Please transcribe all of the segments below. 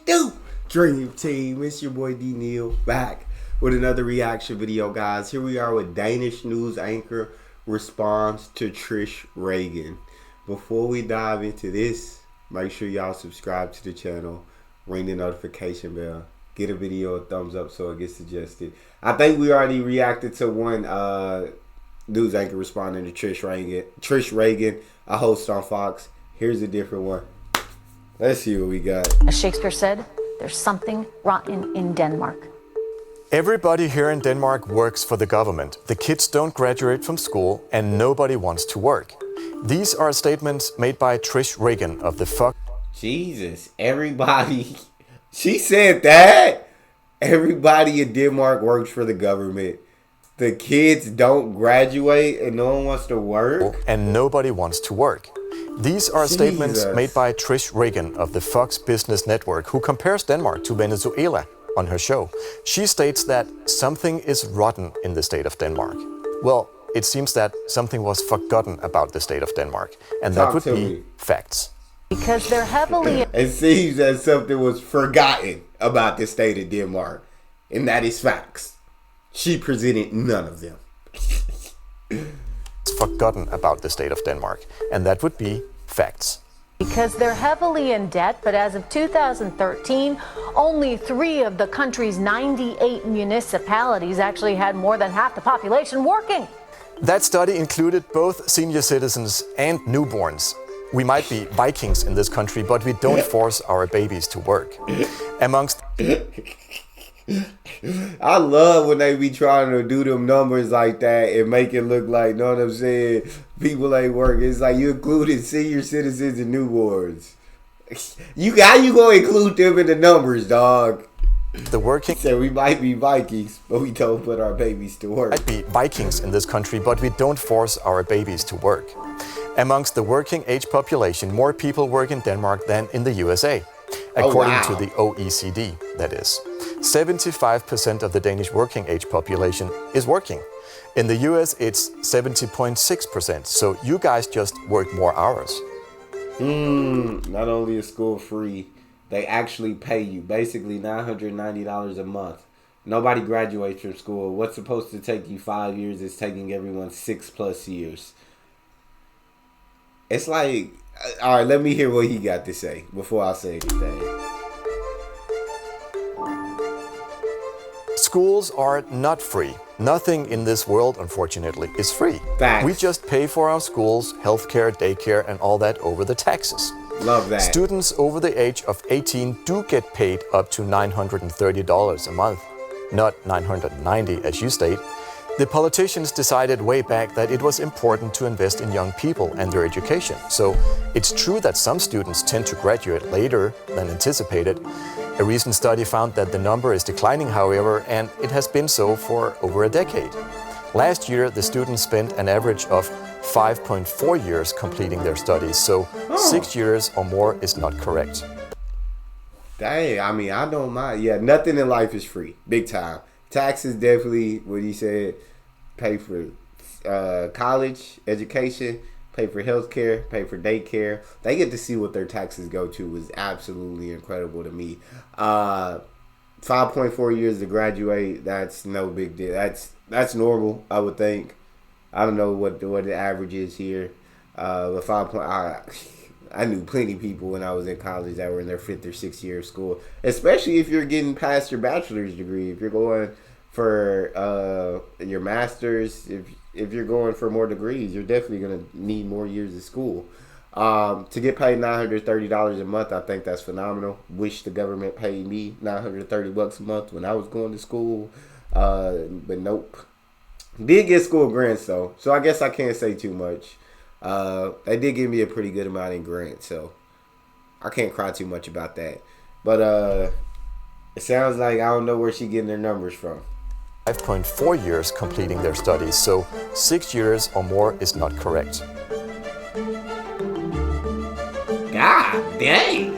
do? Dream Team, it's your boy Neal back with another reaction video, guys. Here we are with Danish news anchor responds to Trish Regan. Before we dive into this, make sure y'all subscribe to the channel, ring the notification bell, get a video a thumbs up so it gets suggested. I think we already reacted to one news anchor responding to Trish Regan, a host on Fox. Here's a different one. Let's see what we got. As Shakespeare said, there's something rotten in Denmark. Everybody here in Denmark works for the government. The kids don't graduate from school and nobody wants to work. These are statements made by Trish Regan of the Fox. Jesus, everybody. She said that. Everybody in Denmark works for the government. The kids don't graduate and no one wants to work. And nobody wants to work. These are statements made by Trish Regan of the Fox Business Network, who compares Denmark to Venezuela on her show. She states that something is rotten in the state of Denmark. Well, it seems that something was forgotten about the state of Denmark, and that would be facts. Because they're heavily... It seems that something was forgotten about the state of Denmark, and that is facts. She presented none of them. It's forgotten about the state of Denmark, and that would be facts. Because they're heavily in debt, but as of 2013, only 3 of the country's 98 municipalities actually had more than half the population working. That study included both senior citizens and newborns. We might be Vikings in this country, but we don't force our babies to work. Amongst... I love when they be trying to do them numbers like that and make it look like, know what I'm saying, people ain't working. It's like you included senior citizens and newborns. How you gonna include them in the numbers, dog? The working... So we might be Vikings, but we don't put our babies to work. Might be Vikings in this country, but we don't force our babies to work. Amongst the working age population, more people work in Denmark than in the USA. According to the OECD, that is. 75% of the Danish working age population is working. In the US, it's 70.6%, so you guys just work more hours. Not only is school free, they actually pay you basically $990 a month. Nobody graduates from school. What's supposed to take you 5 years is taking everyone 6+ years. It's like, all right, let me hear what he got to say before I say anything. Schools are not free. Nothing in this world, unfortunately, is free. Facts. We just pay for our schools, healthcare, daycare, and all that over the taxes. Love that. Students over the age of 18 do get paid up to $930 a month, not $990 as you state. The politicians decided way back that it was important to invest in young people and their education. So it's true that some students tend to graduate later than anticipated. A recent study found that the number is declining, however, and it has been so for over a decade. Last year, the students spent an average of 5.4 years completing their studies, so 6 years or more is not correct. Dang, I mean, I don't mind. Yeah, nothing in life is free. Big time. Taxes definitely, what he said, pay for college, education, pay for healthcare, pay for daycare. They get to see what their taxes go to is absolutely incredible to me. 5.4 years to graduate, that's no big deal. That's normal, I would think. I don't know what the average is here. But I knew plenty of people when I was in college that were in their 5th or 6th year of school, especially if you're getting past your bachelor's degree. If you're going for your master's, if you're going for more degrees, you're definitely going to need more years of school. To get paid $930 a month, I think that's phenomenal. Wish the government paid me $930 a month when I was going to school, but nope. Did get school grants though, so I guess I can't say too much. They did give me a pretty good amount in grants, so I can't cry too much about that. But it sounds like I don't know where she getting their numbers from. 5.4 years completing their studies, so 6 years or more is not correct. God dang!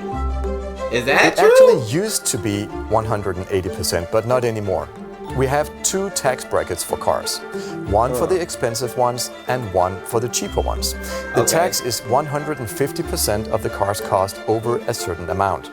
Is that true? It actually used to be 180%, but not anymore. We have 2 tax brackets for cars. One for the expensive ones and one for the cheaper ones. The tax is 150% of the car's cost over a certain amount.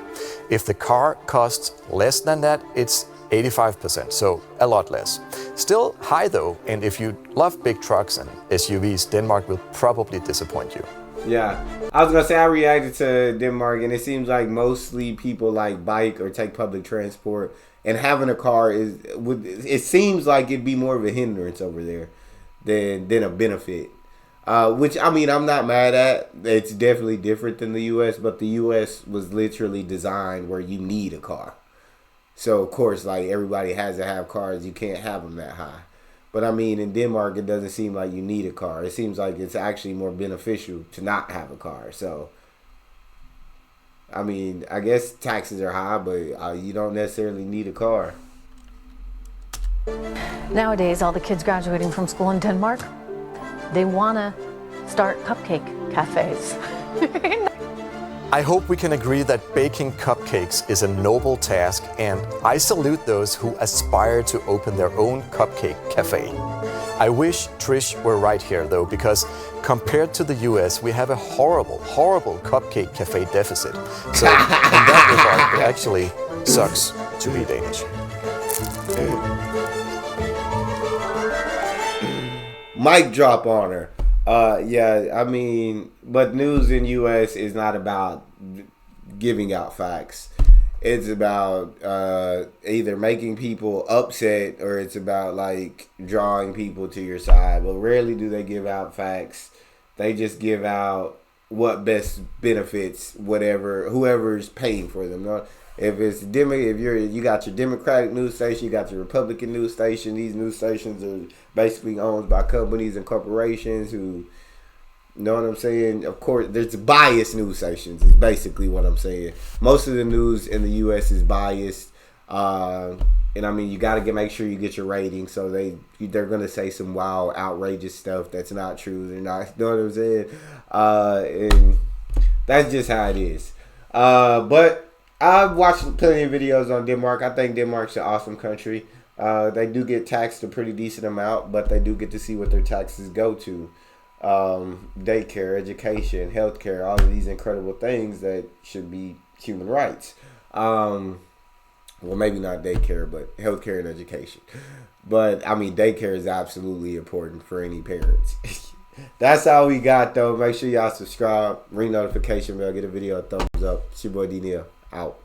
If the car costs less than that, it's 85%, so a lot less. Still high though, and if you love big trucks and SUVs, Denmark will probably disappoint you. Yeah, I was gonna say I reacted to Denmark, and it seems like mostly people like bike or take public transport, and having a car it seems like it'd be more of a hindrance over there than a benefit. Which I mean I'm not mad at. It's definitely different than the U.S., but the U.S. was literally designed where you need a car. So of course, like everybody has to have cars. You can't have them that high. But I mean, in Denmark, it doesn't seem like you need a car. It seems like it's actually more beneficial to not have a car. So, I mean, I guess taxes are high, but you don't necessarily need a car. Nowadays, all the kids graduating from school in Denmark, they want to start cupcake cafes. I hope we can agree that baking cupcakes is a noble task, and I salute those who aspire to open their own cupcake cafe. I wish Trish were right here though, because compared to the US, we have a horrible, horrible cupcake cafe deficit. So in that regard, it actually sucks to be Danish. Mic drop on her. Yeah, I mean, but news in U.S. is not about giving out facts. It's about either making people upset or it's about like drawing people to your side. But rarely do they give out facts. They just give out what best benefits whoever's paying for them. If it's you got your Democratic news station, you got your Republican news station. These news stations are basically owned by companies and corporations who, you know what I'm saying? Of course, there's biased news stations. Is basically what I'm saying. Most of the news in the U.S. is biased, and I mean you got to make sure you get your ratings. So they're gonna say some wild, outrageous stuff that's not true. They're not, you know what I'm saying? And that's just how it is. But I've watched plenty of videos on Denmark. I think Denmark's an awesome country. They do get taxed a pretty decent amount, but they do get to see what their taxes go to. Daycare, education, healthcare, all of these incredible things that should be human rights. Well, maybe not daycare, but healthcare and education. But, I mean, daycare is absolutely important for any parents. That's all we got, though. Make sure y'all subscribe, ring notification bell, get a video a thumbs up. It's your boy Neal. Out.